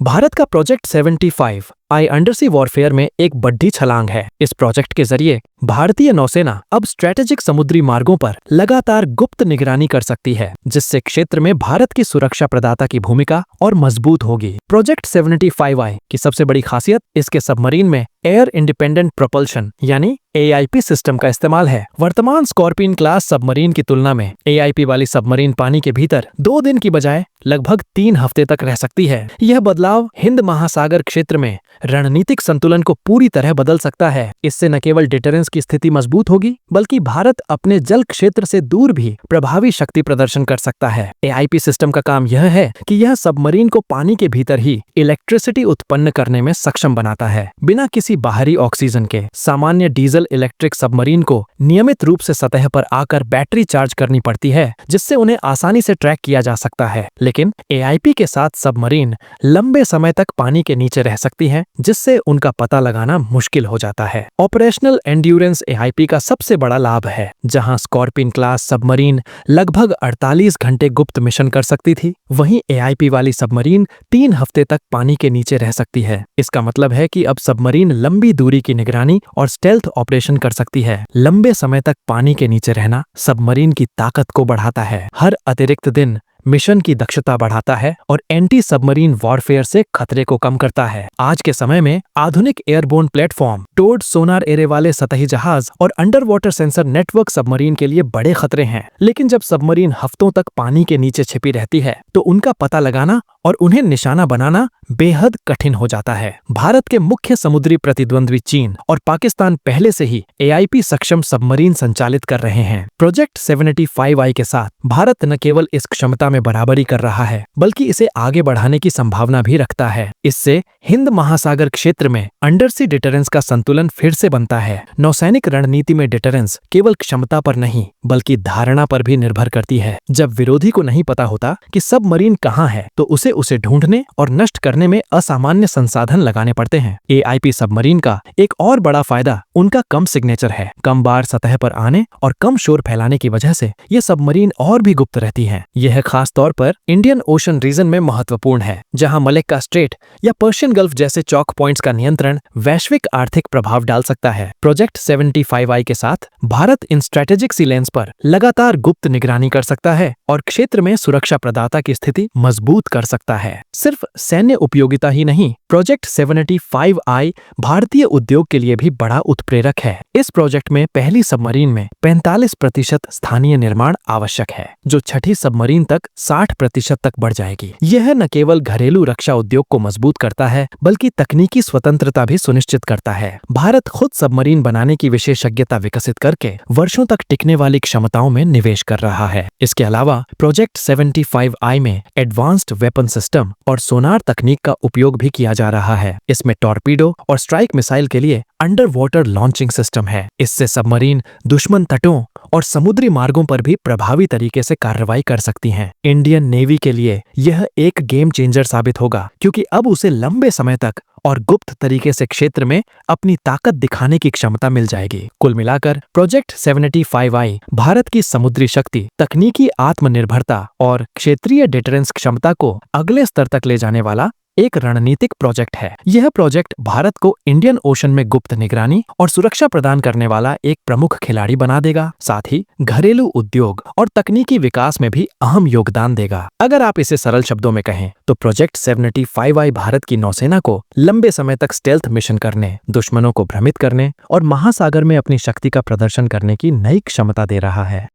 भारत का प्रोजेक्ट 75 आई undersea warfare में एक बड़ी छलांग है। इस प्रोजेक्ट के जरिए भारतीय नौसेना अब स्ट्रेटेजिक समुद्री मार्गों पर लगातार गुप्त निगरानी कर सकती है, जिससे क्षेत्र में भारत की सुरक्षा प्रदाता की भूमिका और मजबूत होगी। प्रोजेक्ट 75 आई की सबसे बड़ी खासियत इसके सबमरीन में एयर इंडिपेंडेंट प्रोपल्शन यानी AIP सिस्टम का इस्तेमाल है। वर्तमान स्कॉर्पियन क्लास सबमरीन की तुलना में AIP वाली सबमरीन पानी के भीतर 2 दिन की बजाय लगभग 3 हफ्ते तक रह सकती है। यह बदलाव हिंद महासागर क्षेत्र में रणनीतिक संतुलन को पूरी तरह बदल सकता है। इससे न केवल डिटरेंस की स्थिति मजबूत होगी, बल्कि भारत अपने जल क्षेत्र से दूर भी प्रभावी शक्ति प्रदर्शन कर सकता है। AIP सिस्टम का काम यह है कि यह सबमरीन को पानी के भीतर ही इलेक्ट्रिसिटी उत्पन्न करने में सक्षम बनाता है, बिना किसी बाहरी ऑक्सीजन के। सामान्य डीजल इलेक्ट्रिक सबमरीन को नियमित रूप से सतह पर आकर बैटरी चार्ज करनी पड़ती है, जिससे उन्हें आसानी से ट्रैक किया जा सकता है। लेकिन AIP के साथ सबमरीन लंबे समय तक पानी के नीचे रह सकती हैं, जिससे उनका पता लगाना मुश्किल हो जाता है। ऑपरेशनल एंड्योरेंस AIP का सबसे बड़ा लाभ है। जहां स्कॉर्पियन क्लास सबमरीन लगभग 48 घंटे गुप्त मिशन कर सकती थी, वहीं AIP वाली सबमरीन 3 हफ्ते तक पानी के नीचे रह सकती है। इसका मतलब है कि अब सबमरीन लंबी दूरी की निगरानी और स्टेल्थ ऑपरेशन कर सकती है। लंबे समय तक पानी के नीचे रहना सबमरीन की ताकत को बढ़ाता है। हर अतिरिक्त दिन मिशन की दक्षता बढ़ाता है और एंटी सबमरीन वॉरफेयर से खतरे को कम करता है। आज के समय में आधुनिक एयरबोर्न प्लेटफॉर्म, टोड सोनार एरे वाले सतही जहाज और under water sensor network submarine के लिए बड़े खतरे हैं। लेकिन जब सबमरीन हफ्तों तक पानी के नीचे छिपी रहती है, तो उनका पता लगाना और उन्हें निशाना बनाना बेहद कठिन हो जाता है। भारत के मुख्य समुद्री प्रतिद्वंद्वी चीन और पाकिस्तान पहले से ही AIP सक्षम सबमरीन संचालित कर रहे हैं। प्रोजेक्ट 75 आई के साथ भारत न केवल इस क्षमता में बराबरी कर रहा है, बल्कि इसे आगे बढ़ाने की संभावना भी रखता है। इससे हिंद महासागर क्षेत्र में अंडरसी डिटरेंस का संतुलन फिर से बनता है। नौसैनिक रणनीति में डिटरेंस केवल क्षमता पर नहीं, बल्कि धारणा पर भी निर्भर करती है। जब विरोधी को नहीं पता होता कि सबमरीन कहाँ है, तो उसे ढूंढने और नष्ट करने में असामान्य संसाधन लगाने पड़ते हैं। AIP सबमरीन का एक और बड़ा फायदा उनका कम सिग्नेचर है। कम बार सतह पर आने और कम शोर फैलाने की वजह से ये सबमरीन और भी गुप्त रहती हैं। यह खास तौर पर इंडियन ओशन रीजन में महत्वपूर्ण है, जहां मलक्का स्ट्रेट या पर्शियन गल्फ जैसे चौक पॉइंट्स का नियंत्रण वैश्विक आर्थिक प्रभाव डाल सकता है। प्रोजेक्ट 75 आई के साथ भारत इन स्ट्रेटेजिक सी लेंस पर लगातार गुप्त निगरानी कर सकता है और क्षेत्र में सुरक्षा प्रदाता की स्थिति मजबूत कर सकता है। सिर्फ सैन्य उपयोगिता ही नहीं, प्रोजेक्ट 75 आई भारतीय उद्योग के लिए भी बड़ा उत्प्रेरक है। इस प्रोजेक्ट में पहली सबमरीन में 45% स्थानीय निर्माण आवश्यक है, जो छठी सबमरीन तक 60% तक बढ़ जाएगी। यह न केवल घरेलू रक्षा उद्योग को मजबूत करता है, बल्कि तकनीकी स्वतंत्रता भी सुनिश्चित करता है। भारत खुद सबमरीन बनाने की विशेषज्ञता विकसित करके वर्षों तक टिकने वाली क्षमताओं में निवेश कर रहा है। इसके अलावा प्रोजेक्ट 75 आई में एडवांस्ड वेपन सिस्टम और सोनार तकनीक का उपयोग भी किया जा रहा है। इसमें टॉर्पीडो और स्ट्राइक मिसाइल के लिए अंडर वाटर लॉन्चिंग सिस्टम है। इससे सबमरीन दुश्मन तटों और समुद्री मार्गों पर भी प्रभावी तरीके से कार्रवाई कर सकती हैं। इंडियन नेवी के लिए यह एक गेम चेंजर साबित होगा, क्योंकि अब उसे लंबे समय तक और गुप्त तरीके से क्षेत्र में अपनी ताकत दिखाने की क्षमता मिल जाएगी। कुल मिलाकर प्रोजेक्ट 75 आई भारत की समुद्री शक्ति, तकनीकी आत्मनिर्भरता और क्षेत्रीय डिटरेंस क्षमता को अगले स्तर तक ले जाने वाला एक रणनीतिक प्रोजेक्ट है। यह प्रोजेक्ट भारत को इंडियन ओशन में गुप्त निगरानी और सुरक्षा प्रदान करने वाला एक प्रमुख खिलाड़ी बना देगा, साथ ही घरेलू उद्योग और तकनीकी विकास में भी अहम योगदान देगा। अगर आप इसे सरल शब्दों में कहें, तो प्रोजेक्ट 75 आई भारत की नौसेना को लंबे समय तक स्टेल्थ मिशन करने, दुश्मनों को भ्रमित करने और महासागर में अपनी शक्ति का प्रदर्शन करने की नई क्षमता दे रहा है।